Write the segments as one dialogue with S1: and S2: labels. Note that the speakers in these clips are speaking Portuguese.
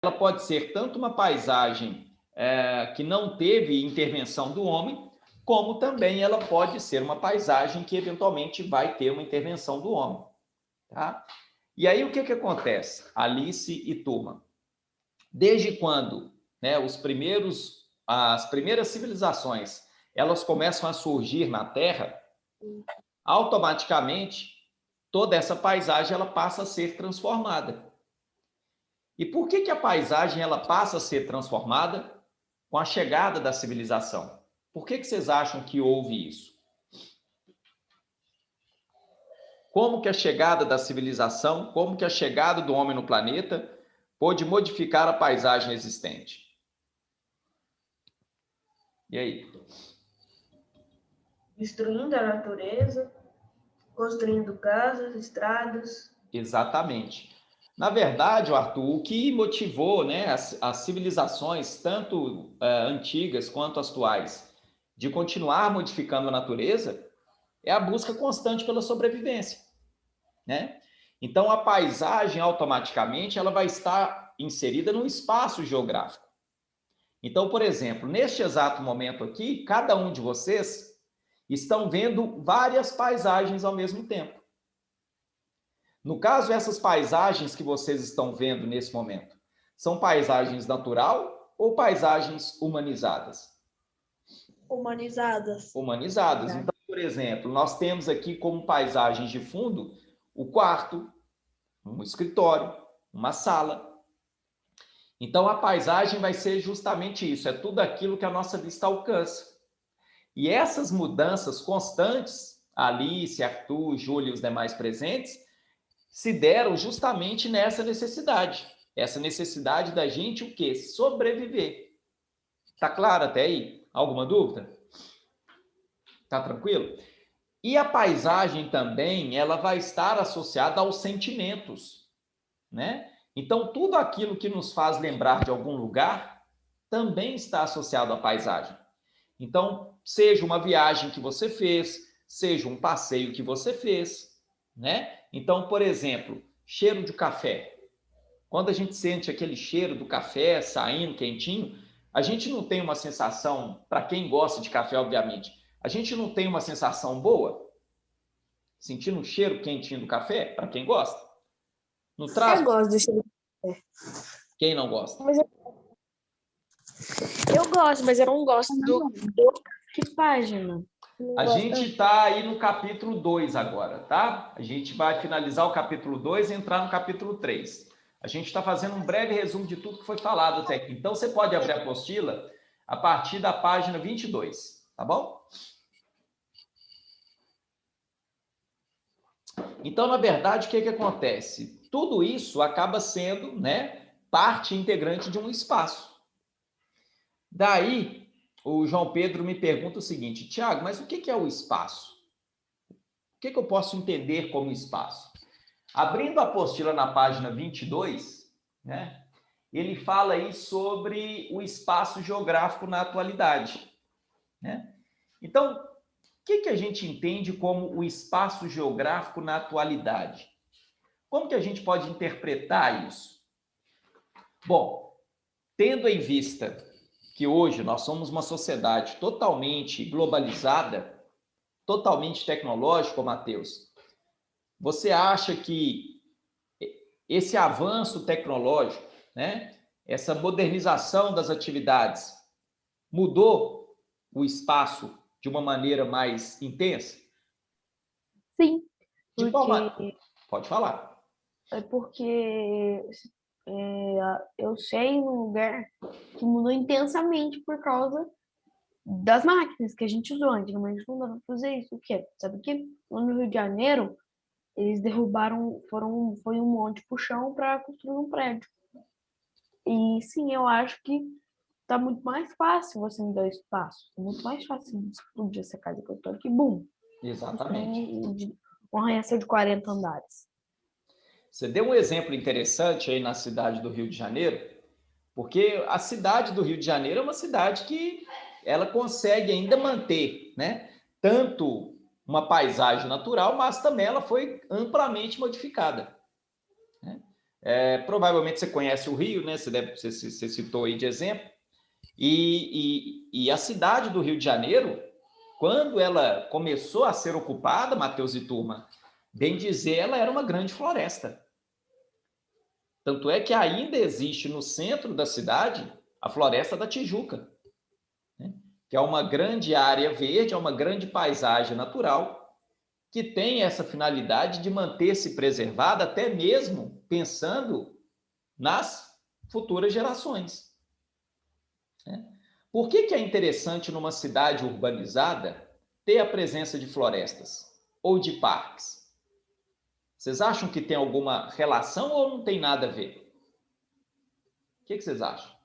S1: ela pode ser tanto uma paisagem que não teve intervenção do homem, como também ela pode ser uma paisagem que eventualmente vai ter uma intervenção do homem. Tá? E aí o que acontece? Alice e turma. Desde quando, né, as primeiras civilizações elas começam a surgir na Terra, automaticamente toda essa paisagem ela passa a ser transformada. E por que a paisagem ela passa a ser transformada? Com a chegada da civilização. Por que vocês acham que houve isso? Como que a chegada da civilização, como que a chegada do homem no planeta pôde modificar a paisagem existente? E aí?
S2: Destruindo a natureza, construindo casas, estradas.
S1: Exatamente. Na verdade, Arthur, o que motivou, né, as civilizações, tanto antigas quanto atuais, de continuar modificando a natureza, é a busca constante pela sobrevivência, né? Então, a paisagem, automaticamente, ela vai estar inserida num espaço geográfico. Então, por exemplo, neste exato momento aqui, cada um de vocês estão vendo várias paisagens ao mesmo tempo. No caso, essas paisagens que vocês estão vendo nesse momento, são paisagens natural ou paisagens humanizadas?
S2: Humanizadas.
S1: Humanizadas. Então, por exemplo, nós temos aqui como paisagens de fundo o quarto, um escritório, uma sala. Então, a paisagem vai ser justamente isso, é tudo aquilo que a nossa vista alcança. E essas mudanças constantes, Alice, Arthur, Júlia e os demais presentes, se deram justamente nessa necessidade. Essa necessidade da gente o quê? Sobreviver. Tá claro até aí? Alguma dúvida? Tá tranquilo? E a paisagem também, ela vai estar associada aos sentimentos, né? Então, tudo aquilo que nos faz lembrar de algum lugar também está associado à paisagem. Então, seja uma viagem que você fez, seja um passeio que você fez, né? Então, por exemplo, cheiro de café. Quando a gente sente aquele cheiro do café saindo quentinho, a gente não tem uma sensação, para quem gosta de café, obviamente, a gente não tem uma sensação boa? Sentindo um cheiro quentinho do café, para quem gosta? Não traz?
S2: Eu gosto do cheiro de café.
S1: Quem não gosta?
S2: Mas eu gosto, mas eu não gosto do... Que página?
S1: A gente está aí no capítulo 2 agora, tá? A gente vai finalizar o capítulo 2 e entrar no capítulo 3. A gente está fazendo um breve resumo de tudo que foi falado até aqui. Então, você pode abrir a apostila a partir da página 22, tá bom? Então, na verdade, o que acontece? Tudo isso acaba sendo, né, parte integrante de um espaço. Daí, o João Pedro me pergunta o seguinte: Tiago, mas o que é o espaço? O que eu posso entender como espaço? Abrindo a apostila na página 22, né, ele fala aí sobre o espaço geográfico na atualidade, né? Então, o que a gente entende como o espaço geográfico na atualidade? Como que a gente pode interpretar isso? Bom, tendo em vista que hoje nós somos uma sociedade totalmente globalizada, totalmente tecnológica, Matheus, você acha que esse avanço tecnológico, né, essa modernização das atividades, mudou o espaço de uma maneira mais intensa?
S2: Sim,
S1: De qual
S2: porque...
S1: maneira? Pode falar.
S2: É porque eu sei um lugar que mudou intensamente por causa das máquinas que a gente usou. Antigamente não dava pra fazer isso. O quê? Sabe o quê? Lá no Rio de Janeiro, eles derrubaram, foi um monte pro chão para construir um prédio. E sim, eu acho que tá muito mais fácil você me dar espaço. É muito mais fácil de explodir essa casa que eu tô aqui. Bum!
S1: Exatamente.
S2: Um arranha-céu de 40 andares.
S1: Você deu um exemplo interessante aí na cidade do Rio de Janeiro, porque a cidade do Rio de Janeiro é uma cidade que ela consegue ainda manter, né, tanto uma paisagem natural, mas também ela foi amplamente modificada, né? Provavelmente você conhece o Rio, né? Você citou aí de exemplo. E a cidade do Rio de Janeiro, quando ela começou a ser ocupada, Matheus e turma, bem dizer, ela era uma grande floresta. Tanto é que ainda existe no centro da cidade a Floresta da Tijuca, né? Que é uma grande área verde, é uma grande paisagem natural, que tem essa finalidade de manter-se preservada, até mesmo pensando nas futuras gerações, né? Por que é interessante numa cidade urbanizada ter a presença de florestas ou de parques? Vocês acham que tem alguma relação ou não tem nada a ver? O que vocês acham?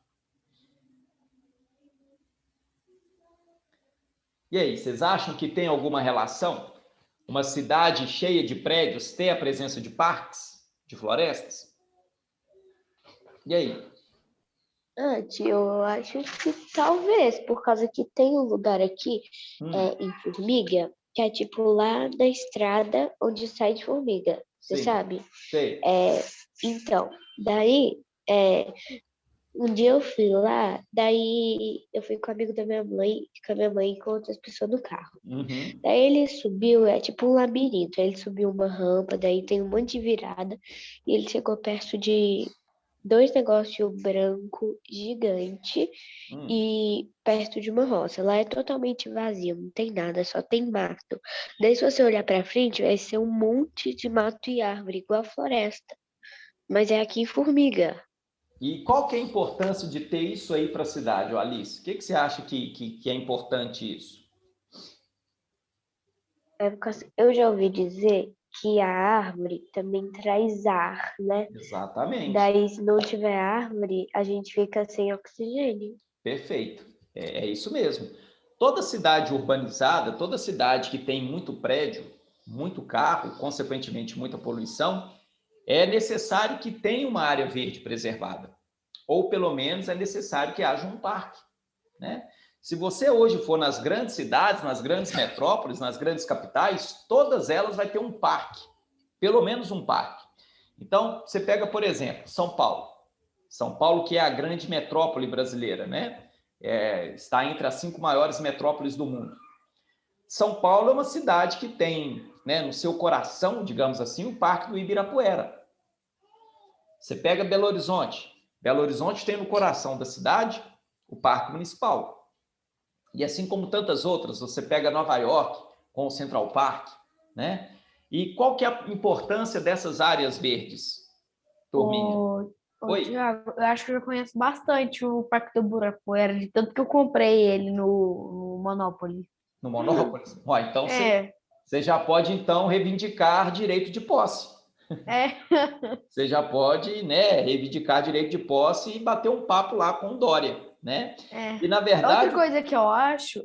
S1: E aí, vocês acham que tem alguma relação? Uma cidade cheia de prédios ter a presença de parques, de florestas? E aí?
S3: Tio, eu acho que talvez, por causa que tem um lugar aqui em Formiga, que é tipo lá da estrada onde sai de Formiga, você
S1: Sim,
S3: sabe?
S1: sei.
S3: Então, daí, um dia eu fui lá, daí eu fui com um amigo da minha mãe, com a minha mãe e com outras pessoas no carro.
S1: Uhum.
S3: Daí ele subiu, é tipo um labirinto, aí ele subiu uma rampa, daí tem um monte de virada, e ele chegou perto de 2 negócios branco gigante e perto de uma roça. Lá é totalmente vazio, não tem nada, só tem mato. Daí se você olhar pra frente, vai ser um monte de mato e árvore, igual a floresta. Mas é aqui em Formiga.
S1: E qual que é a importância de ter isso aí para a cidade, Alice? O que você acha que é importante isso?
S3: Eu já ouvi dizer que a árvore também traz ar, né?
S1: Exatamente.
S3: Daí, se não tiver árvore, a gente fica sem oxigênio.
S1: Perfeito. É isso mesmo. Toda cidade urbanizada, toda cidade que tem muito prédio, muito carro, consequentemente muita poluição, é necessário que tenha uma área verde preservada. Ou pelo menos é necessário que haja um parque, né? Se você hoje for nas grandes cidades, nas grandes metrópoles, nas grandes capitais, todas elas vai ter um parque, pelo menos um parque. Então, você pega, por exemplo, São Paulo. São Paulo, que é a grande metrópole brasileira, né? Está entre as 5 maiores metrópoles do mundo. São Paulo é uma cidade que tem, né, no seu coração, digamos assim, o Parque do Ibirapuera. Você pega Belo Horizonte. Belo Horizonte tem no coração da cidade o Parque Municipal. E assim como tantas outras, você pega Nova York com o Central Park, né? E qual que é a importância dessas áreas verdes, turminha? Oi?
S2: Thiago, eu acho que eu já conheço bastante o Parque do Ibirapuera, de tanto que eu comprei ele no Monopoly.
S1: No Monópolis? Ó, então
S2: É,
S1: você já pode então reivindicar direito de posse.
S2: é.
S1: Você já pode, né, reivindicar direito de posse e bater um papo lá com o Dória, né?
S2: É.
S1: E na
S2: Outra
S1: verdade,
S2: coisa que eu acho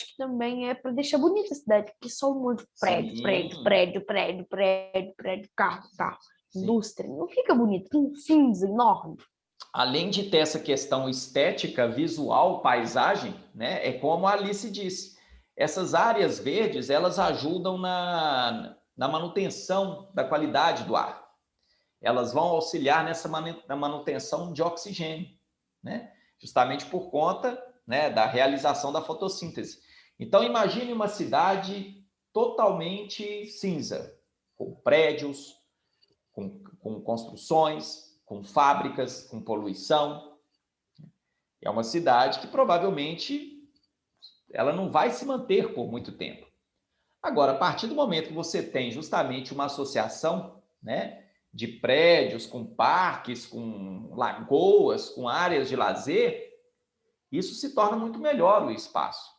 S2: que também é para deixar bonita a cidade, porque só um monte de prédio,
S1: sim,
S2: carro,
S1: sim.
S2: indústria. Não fica bonito, um cinza enorme.
S1: Além de ter essa questão estética, visual, paisagem, né? É como a Alice disse, essas áreas verdes, elas ajudam na manutenção da qualidade do ar. Elas vão auxiliar na manutenção de oxigênio, né? Justamente por conta, né, da realização da fotossíntese. Então, imagine uma cidade totalmente cinza, com prédios, com construções, com fábricas, com poluição. É uma cidade que provavelmente ela não vai se manter por muito tempo. Agora, a partir do momento que você tem justamente uma associação, né, de prédios com parques, com lagoas, com áreas de lazer, isso se torna muito melhor o espaço.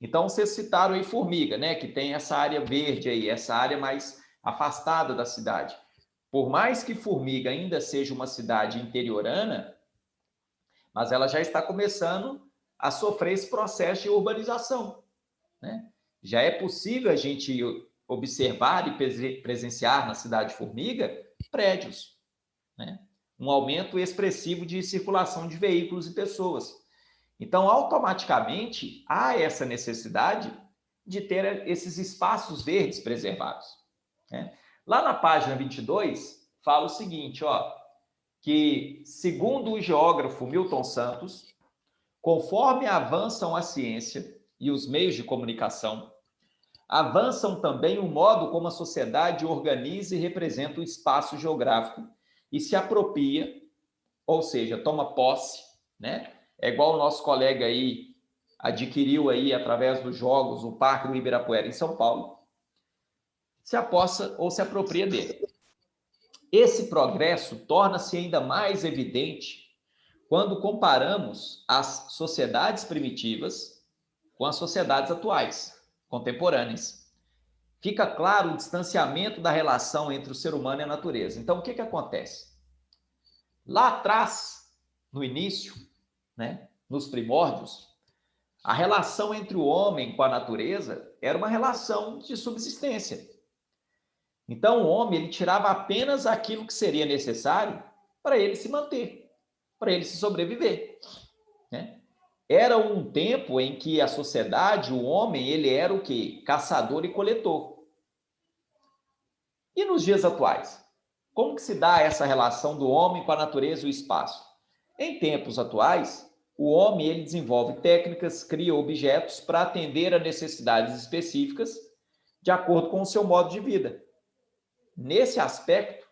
S1: Então, vocês citaram aí Formiga, né, que tem essa área verde aí, essa área mais afastada da cidade. Por mais que Formiga ainda seja uma cidade interiorana, mas ela já está começando a sofrer esse processo de urbanização, né? Já é possível a gente observar e presenciar na cidade de Formiga prédios, né? Um aumento expressivo de circulação de veículos e pessoas. Então, automaticamente, há essa necessidade de ter esses espaços verdes preservados, né? Lá na página 22, fala o seguinte, ó, que, segundo o geógrafo Milton Santos, conforme avançam a ciência e os meios de comunicação, avançam também o modo como a sociedade organiza e representa o espaço geográfico e se apropria, ou seja, toma posse, né? É igual o nosso colega aí adquiriu aí através dos jogos o Parque do Ibirapuera em São Paulo, se apossa ou se apropria dele. Esse progresso torna-se ainda mais evidente quando comparamos as sociedades primitivas com as sociedades atuais, contemporâneas. Fica claro o distanciamento da relação entre o ser humano e a natureza. Então, o que acontece? Lá atrás, no início, né, nos primórdios, a relação entre o homem com a natureza era uma relação de subsistência. Então, o homem ele tirava apenas aquilo que seria necessário para ele se manter, para ele se sobreviver, né? Era um tempo em que a sociedade, o homem, ele era o quê? Caçador e coletor. E nos dias atuais? Como que se dá essa relação do homem com a natureza e o espaço? Em tempos atuais, o homem ele desenvolve técnicas, cria objetos para atender a necessidades específicas de acordo com o seu modo de vida. Nesse aspecto,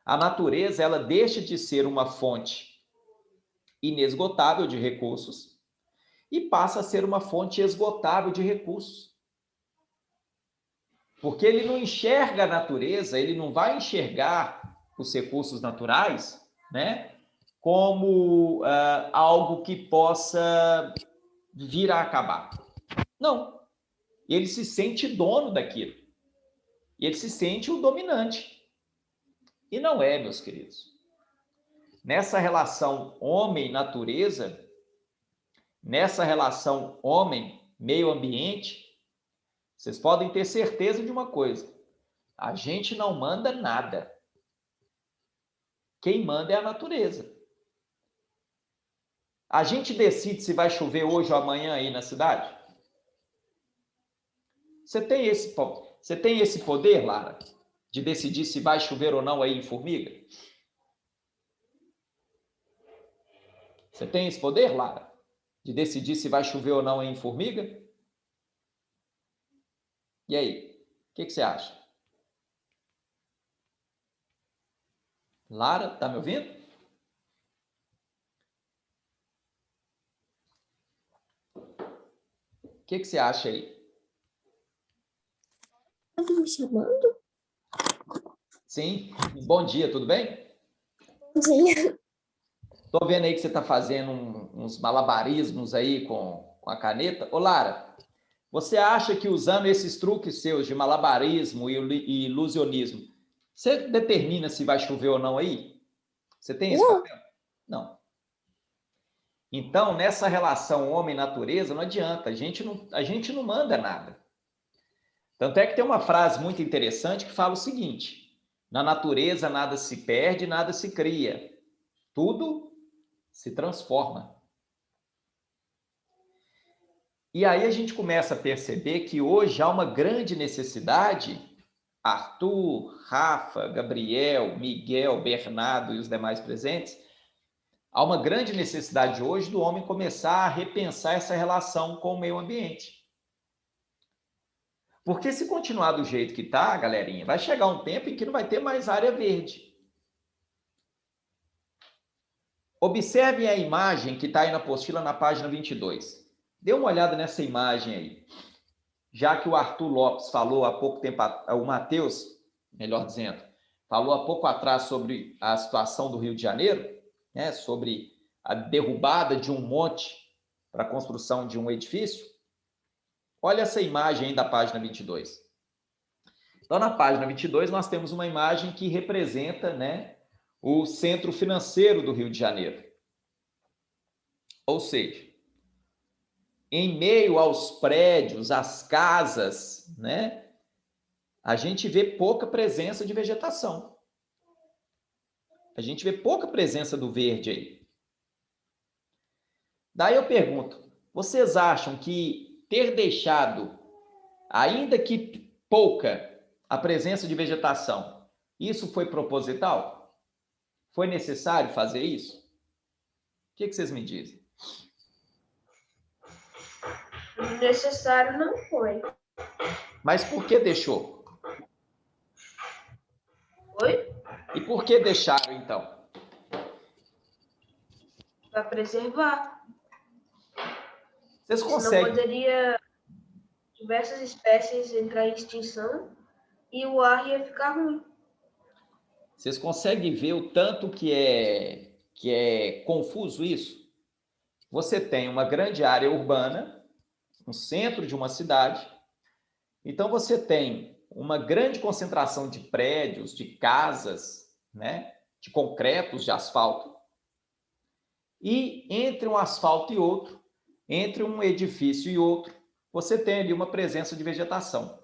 S1: a natureza ela deixa de ser uma fonte inesgotável de recursos e passa a ser uma fonte esgotável de recursos. Porque ele não enxerga a natureza, ele não vai enxergar os recursos naturais, né, como algo que possa vir a acabar. Não. Ele se sente dono daquilo. E ele se sente o dominante. E não é, meus queridos. Nessa relação homem-natureza, nessa relação homem-meio ambiente, vocês podem ter certeza de uma coisa. A gente não manda nada. Quem manda é a natureza. A gente decide se vai chover hoje ou amanhã aí na cidade? Você tem esse poder, Lara, de decidir se vai chover ou não aí em Formiga? Você tem esse poder, Lara, de decidir se vai chover ou não aí em Formiga? E aí, o que você acha? Lara, tá me ouvindo? O que você acha aí?
S3: Tá me chamando?
S1: Sim. Bom dia, tudo bem?
S3: Bom dia.
S1: Tô vendo aí que você tá fazendo uns malabarismos aí com a caneta. Ô, Lara, você acha que usando esses truques seus de malabarismo e ilusionismo, você determina se vai chover ou não aí? Você tem esse papel? Não. Então, nessa relação homem-natureza, não adianta, a gente não manda nada. Tanto é que tem uma frase muito interessante que fala o seguinte: na natureza nada se perde, nada se cria. Tudo se transforma. E aí a gente começa a perceber que hoje há uma grande necessidade, Arthur, Rafa, Gabriel, Miguel, Bernardo e os demais presentes, há uma grande necessidade hoje do homem começar a repensar essa relação com o meio ambiente. Porque se continuar do jeito que está, galerinha, vai chegar um tempo em que não vai ter mais área verde. Observem a imagem que está aí na apostila na página 22. Dê uma olhada nessa imagem aí. Já que o Arthur Lopes falou há pouco tempo, o Matheus, melhor dizendo, falou há pouco atrás sobre a situação do Rio de Janeiro, né, sobre a derrubada de um monte para a construção de um edifício. Olha essa imagem aí da página 22. Então, na página 22, nós temos uma imagem que representa, né, o centro financeiro do Rio de Janeiro. Ou seja, em meio aos prédios, às casas, né, a gente vê pouca presença de vegetação. A gente vê pouca presença do verde aí. Daí eu pergunto, vocês acham que ter deixado, ainda que pouca, a presença de vegetação, isso foi proposital? Foi necessário fazer isso? O que vocês me dizem?
S4: Necessário não foi.
S1: Mas por que deixou?
S4: Oi?
S1: E por que deixaram, então?
S4: Para preservar.
S1: Vocês
S4: Senão
S1: conseguem...
S4: poderia diversas espécies entrar em extinção e o ar ia ficar ruim.
S1: Vocês conseguem ver o tanto que é confuso isso? Você tem uma grande área urbana, no centro de uma cidade, então você tem uma grande concentração de prédios, de casas, né, de concretos, de asfalto, e entre um asfalto e outro, entre um edifício e outro, você tem ali uma presença de vegetação.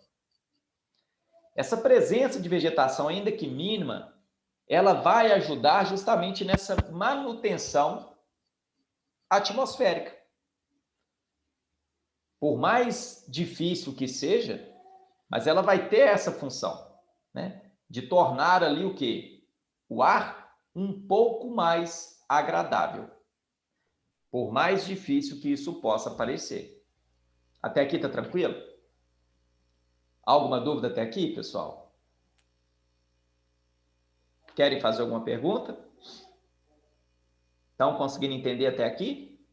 S1: Essa presença de vegetação, ainda que mínima, ela vai ajudar justamente nessa manutenção atmosférica. Por mais difícil que seja, mas ela vai ter essa função, né? De tornar ali o quê? O ar um pouco mais agradável. Por mais difícil que isso possa parecer. Até aqui tá tranquilo? Alguma dúvida até aqui, pessoal? Querem fazer alguma pergunta? Estão conseguindo entender até aqui?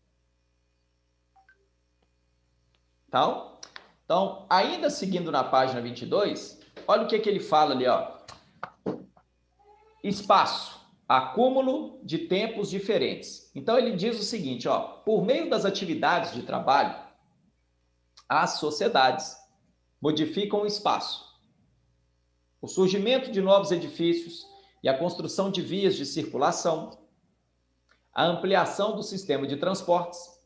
S1: Então, ainda seguindo na página 22, olha o que ele fala ali, ó. Espaço, acúmulo de tempos diferentes. Então, ele diz o seguinte, ó, por meio das atividades de trabalho, as sociedades modificam o espaço. O surgimento de novos edifícios e a construção de vias de circulação, a ampliação do sistema de transportes,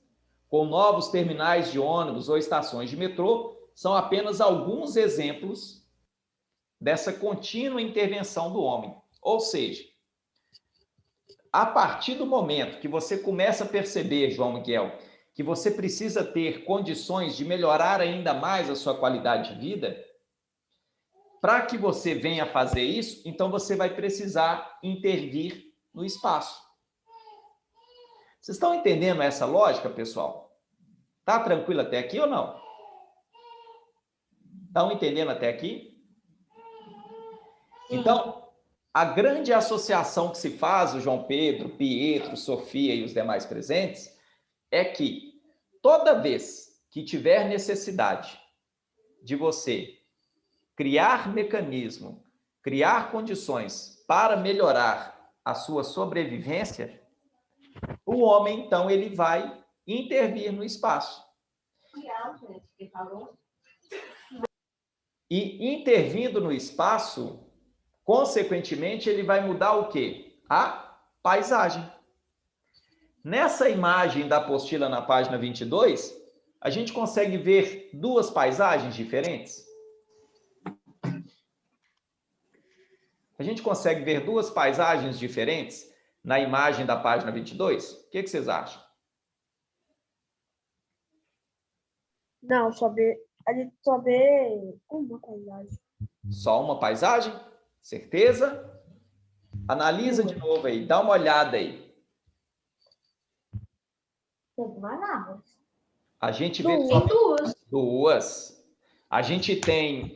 S1: com novos terminais de ônibus ou estações de metrô, são apenas alguns exemplos dessa contínua intervenção do homem. Ou seja, a partir do momento que você começa a perceber, João Miguel, que você precisa ter condições de melhorar ainda mais a sua qualidade de vida, para que você venha fazer isso, então você vai precisar intervir no espaço. Vocês estão entendendo essa lógica, pessoal? Tá tranquilo até aqui ou não? Estão entendendo até aqui? Então, a grande associação que se faz, o João Pedro, Pietro, Sofia e os demais presentes, é que toda vez que tiver necessidade de você criar mecanismo, criar condições para melhorar a sua sobrevivência, o homem, então, ele vai intervir no espaço. E intervindo no espaço, consequentemente, ele vai mudar o quê? A paisagem. Nessa imagem da apostila na página 22, a gente consegue ver duas paisagens diferentes? A gente consegue ver duas paisagens diferentes na imagem da página 22? O que vocês acham?
S4: Não, a gente só vê uma paisagem.
S1: Só uma paisagem? Certeza? Analisa de novo aí, dá uma olhada aí. A gente vê só duas. A gente tem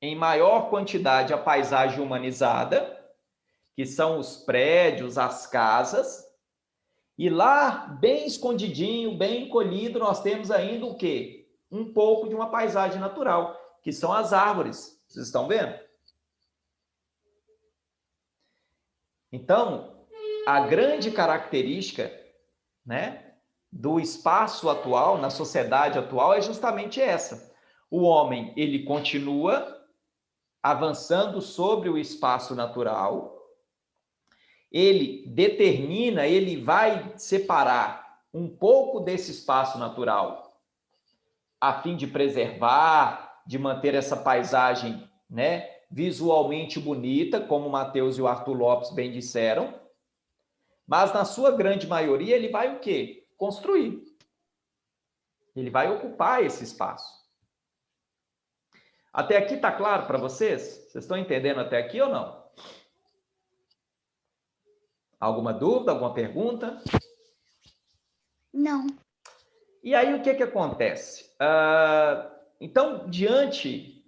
S1: em maior quantidade a paisagem humanizada, que são os prédios, as casas, e lá, bem escondidinho, bem encolhido, nós temos ainda o quê? Um pouco de uma paisagem natural, que são as árvores. Vocês estão vendo? Então, a grande característica, né, do espaço atual, na sociedade atual, é justamente essa. O homem, ele continua avançando sobre o espaço natural, ele determina, ele vai separar um pouco desse espaço natural a fim de preservar, de manter essa paisagem, né, visualmente bonita, como o Matheus e o Arthur Lopes bem disseram, mas na sua grande maioria ele vai o quê? Construir. Ele vai ocupar esse espaço. Até aqui está claro para vocês? Vocês estão entendendo até aqui ou não? Alguma dúvida, alguma pergunta?
S3: Não.
S1: E aí, o que que acontece? Então, diante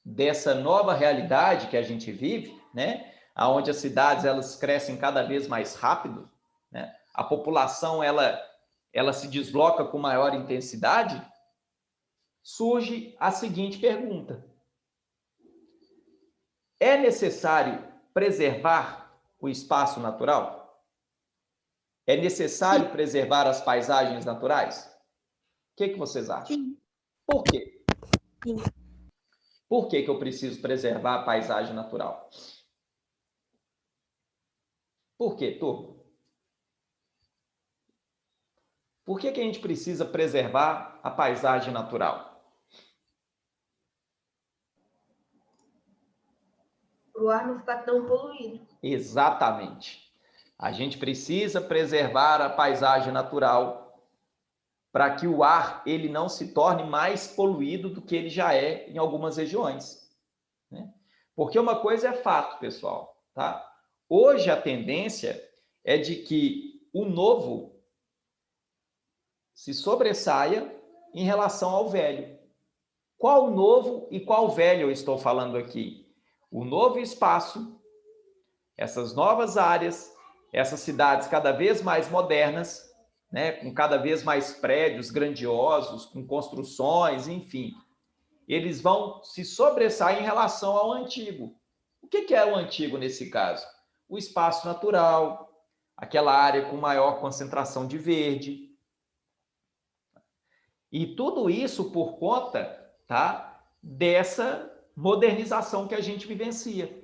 S1: dessa nova realidade que a gente vive, né, onde as cidades elas crescem cada vez mais rápido, né, a população ela se desloca com maior intensidade, surge a seguinte pergunta: é necessário preservar o espaço natural? É necessário preservar as paisagens naturais? O que que vocês acham?
S3: Sim.
S1: Por quê?
S3: Sim.
S1: Por que que eu preciso preservar a paisagem natural? Por quê, turma? Por que que a gente precisa preservar a paisagem natural?
S4: Para o ar não ficar tão poluído.
S1: Exatamente. A gente precisa preservar a paisagem natural para que o ar ele não se torne mais poluído do que ele já é em algumas regiões, né? Porque uma coisa é fato, pessoal, tá? Hoje a tendência é de que o novo se sobressaia em relação ao velho. Qual novo e qual velho eu estou falando aqui? O novo espaço, essas novas áreas, essas cidades cada vez mais modernas, né, com cada vez mais prédios grandiosos, com construções, enfim, eles vão se sobressair em relação ao antigo. O que é o antigo nesse caso? O espaço natural, aquela área com maior concentração de verde. E tudo isso por conta, tá, dessa modernização que a gente vivencia.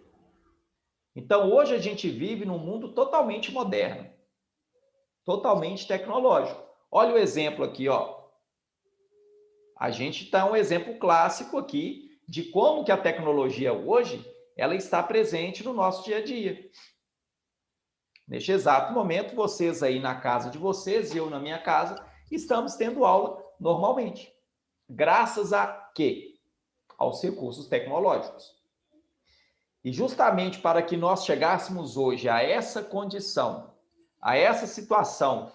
S1: Então, hoje a gente vive num mundo totalmente moderno, totalmente tecnológico. Olha o exemplo aqui, ó. A gente está um exemplo clássico aqui de como que a tecnologia hoje ela está presente no nosso dia a dia. Neste exato momento, vocês aí na casa de vocês e eu na minha casa, estamos tendo aula normalmente. Graças a quê? Aos recursos tecnológicos. E justamente para que nós chegássemos hoje a essa condição, a essa situação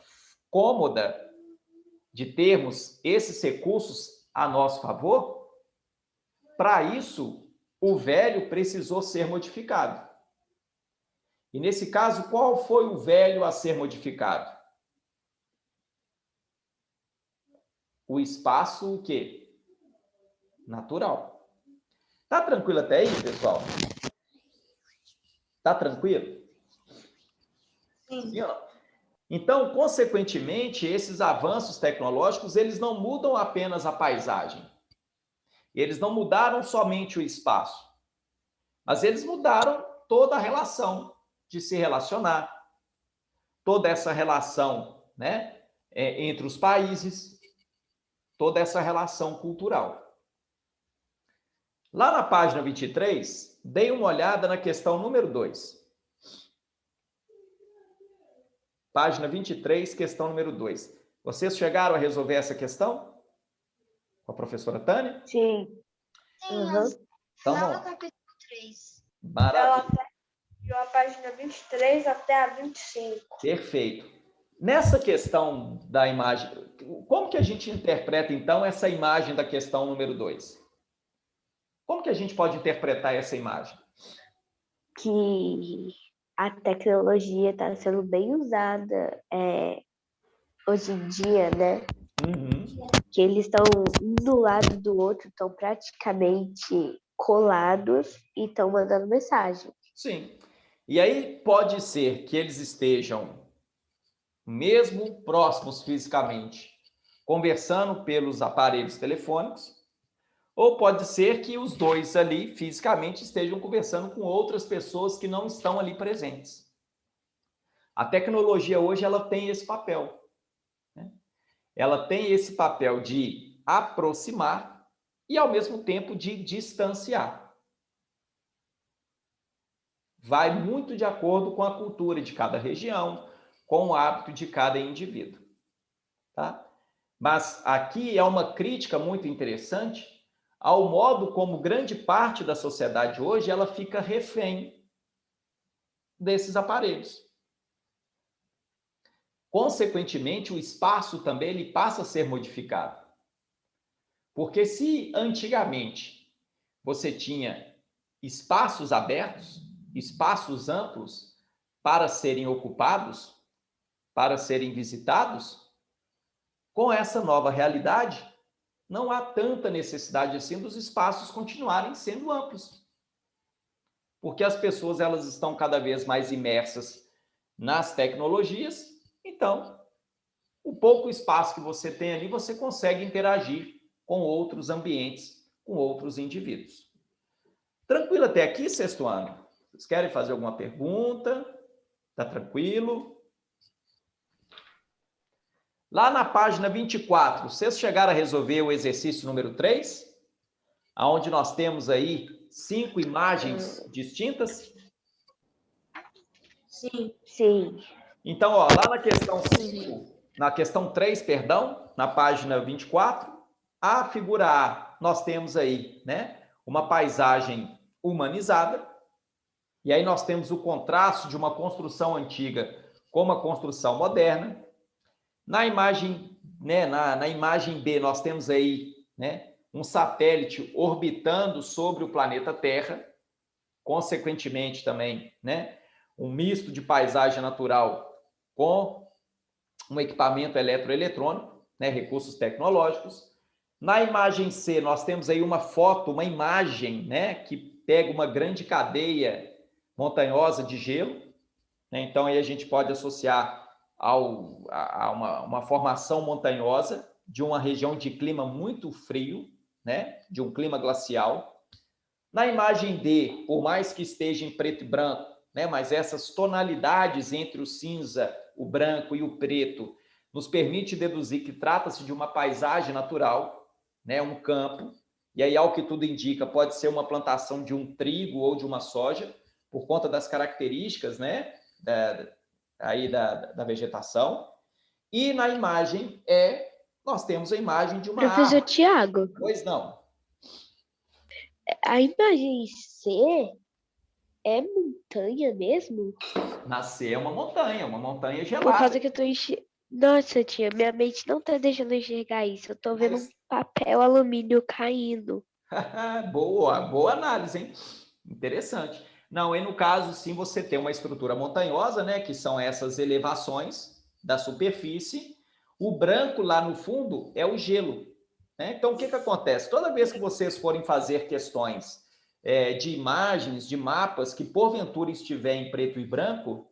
S1: cômoda de termos esses recursos a nosso favor, para isso o velho precisou ser modificado. E nesse caso, qual foi o velho a ser modificado? O espaço o quê? Natural. Tá tranquilo até aí, pessoal? Tá tranquilo?
S4: Sim.
S1: Então, consequentemente, esses avanços tecnológicos, eles não mudam apenas a paisagem. Eles não mudaram somente o espaço, mas eles mudaram toda a relação de se relacionar, toda essa relação, né, entre os países, toda essa relação cultural. Lá na página 23, dei uma olhada na questão número 2. Página 23, questão número 2. Vocês chegaram a resolver essa questão? Com a professora Tânia?
S3: Sim. Uhum.
S1: Então,
S5: Lá no
S1: vamos.
S5: capítulo 3.
S1: Maravilha.
S4: A página 23 até a 25.
S1: Perfeito. Nessa questão da imagem, como que a gente interpreta, então, essa imagem da questão número 2? Como que a gente pode interpretar essa imagem?
S3: Que a tecnologia está sendo bem usada hoje em dia, né?
S1: Uhum.
S3: Que eles estão um do lado do outro, estão praticamente colados e estão mandando mensagem.
S1: Sim. E aí pode ser que eles estejam mesmo próximos fisicamente, conversando pelos aparelhos telefônicos, ou pode ser que os dois ali fisicamente estejam conversando com outras pessoas que não estão ali presentes. A tecnologia hoje ela tem esse papel, né? Ela tem esse papel de aproximar e ao mesmo tempo de distanciar. Vai muito de acordo com a cultura de cada região, com o hábito de cada indivíduo, tá? Mas aqui é uma crítica muito interessante ao modo como grande parte da sociedade hoje ela fica refém desses aparelhos. consequentemente, o espaço também ele passa a ser modificado. Porque se antigamente você tinha espaços abertos, espaços amplos para serem ocupados, para serem visitados, com essa nova realidade, não há tanta necessidade assim dos espaços continuarem sendo amplos. Porque as pessoas elas estão cada vez mais imersas nas tecnologias, então, o pouco espaço que você tem ali, você consegue interagir com outros ambientes, com outros indivíduos. Tranquilo até aqui, sexto ano? Vocês querem fazer alguma pergunta? Tá tranquilo? Lá na página 24, vocês chegaram a resolver o exercício número 3? Onde nós temos aí 5 imagens distintas?
S4: Sim.
S3: Sim.
S1: Então, ó, lá na questão 5, na questão 3, perdão, na página 24, a figura A, nós temos aí, né, uma paisagem humanizada, e aí nós temos o contraste de uma construção antiga com uma construção moderna. Na imagem, né, na imagem B, nós temos aí, né, um satélite orbitando sobre o planeta Terra, consequentemente também, né, um misto de paisagem natural com um equipamento eletroeletrônico, né, recursos tecnológicos. Na imagem C, nós temos aí uma foto, uma imagem, né, que pega uma grande cadeia montanhosa de gelo, né? Então aí a gente pode associar a uma formação montanhosa de uma região de clima muito frio, né, de um clima glacial. Na imagem D, por mais que esteja em preto e branco, né, mas essas tonalidades entre o cinza, o branco e o preto nos permite deduzir que trata-se de uma paisagem natural, né, um campo, e aí, ao que tudo indica, pode ser uma plantação de um trigo ou de uma soja, por conta das características, né, da vegetação. E na imagem E, nós temos a imagem de uma
S3: Professor
S1: árvore.
S3: Tiago,
S1: Pois não.
S3: a imagem C é montanha mesmo?
S1: Na C é uma montanha
S3: Por
S1: gelada.
S3: causa que eu tô Nossa, tia, minha mente não tá deixando eu enxergar isso. Eu tô vendo um papel alumínio caindo.
S1: Boa análise, hein? Interessante. Não, e no caso, sim, você tem uma estrutura montanhosa, né? Que são essas elevações da superfície. O branco lá no fundo é o gelo, né? Então, o que acontece? Toda vez que vocês forem fazer questões de imagens, de mapas, que porventura estiver em preto e branco,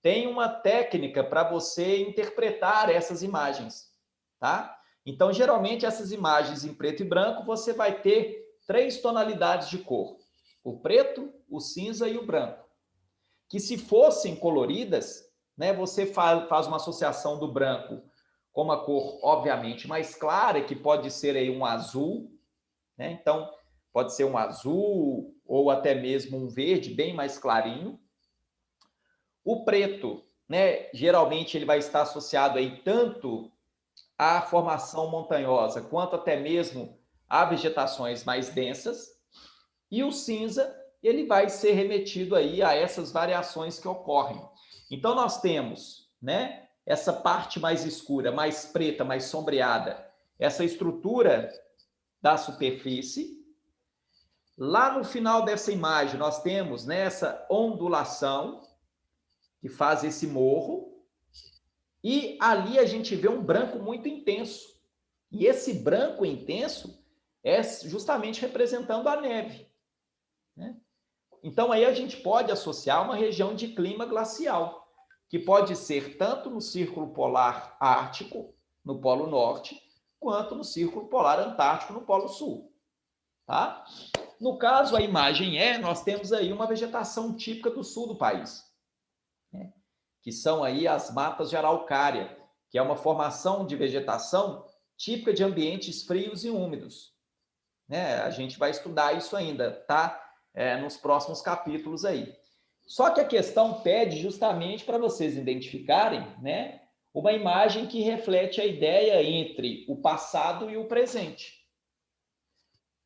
S1: tem uma técnica para você interpretar essas imagens, tá? Então, geralmente, essas imagens em preto e branco, você vai ter 3 tonalidades de cor: o preto, o cinza e o branco. Que se fossem coloridas, né, você faz uma associação do branco com uma cor, obviamente, mais clara, que pode ser aí um azul, né? Então, pode ser um azul ou até mesmo um verde bem mais clarinho. O preto, né, geralmente ele vai estar associado aí tanto à formação montanhosa, quanto até mesmo a vegetações mais densas. E o cinza, ele vai ser remetido aí a essas variações que ocorrem. Então, nós temos, né, essa parte mais escura, mais preta, mais sombreada, essa estrutura da superfície. Lá no final dessa imagem, nós temos, né, essa ondulação que faz esse morro. E ali a gente vê um branco muito intenso. E esse branco intenso é justamente representando a neve, né? Então, aí a gente pode associar uma região de clima glacial, que pode ser tanto no Círculo Polar Ártico, no Polo Norte, quanto no Círculo Polar Antártico, no Polo Sul. Tá? No caso, a imagem nós temos aí uma vegetação típica do sul do país, né? Que são aí as matas de araucária, que é uma formação de vegetação típica de ambientes frios e úmidos, né? A gente vai estudar isso ainda, tá? Nos próximos capítulos aí. Só que a questão pede justamente para vocês identificarem, né, uma imagem que reflete a ideia entre o passado e o presente.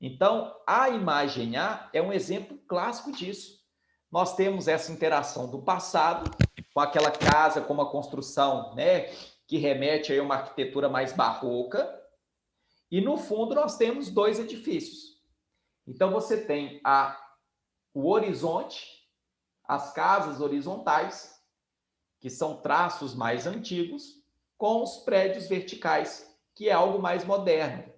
S1: Então, a imagem A é um exemplo clássico disso. Nós temos essa interação do passado com aquela casa, com uma construção, né, que remete a uma arquitetura mais barroca. E no fundo nós temos 2 edifícios. Então você tem o horizonte, as casas horizontais, que são traços mais antigos, com os prédios verticais, que é algo mais moderno.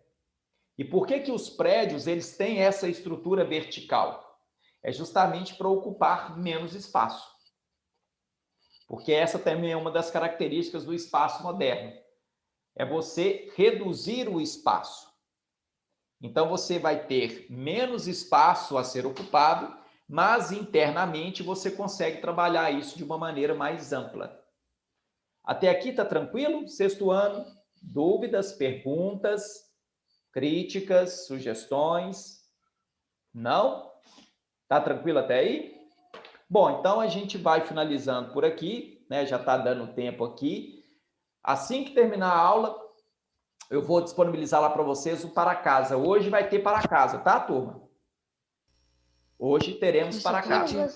S1: E por que que os prédios eles têm essa estrutura vertical? É justamente para ocupar menos espaço. Porque essa também é uma das características do espaço moderno. É você reduzir o espaço. Então você vai ter menos espaço a ser ocupado, mas internamente você consegue trabalhar isso de uma maneira mais ampla. Até aqui está tranquilo? Sexto ano, dúvidas, perguntas, críticas, sugestões? Não? Tá tranquilo até aí? Bom, então a gente vai finalizando por aqui, né? Já está dando tempo aqui. Assim que terminar a aula, eu vou disponibilizar lá para vocês o para casa. Hoje vai ter para casa, tá, turma? Hoje teremos para casa.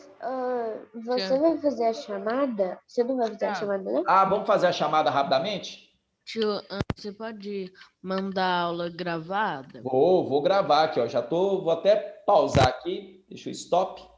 S3: Você vai fazer a chamada? Você não vai fazer a chamada, né?
S1: Ah, vamos fazer a chamada rapidamente?
S5: Tio, você pode mandar aula gravada?
S1: Vou gravar aqui, ó. Vou até pausar aqui. Deixa eu stop.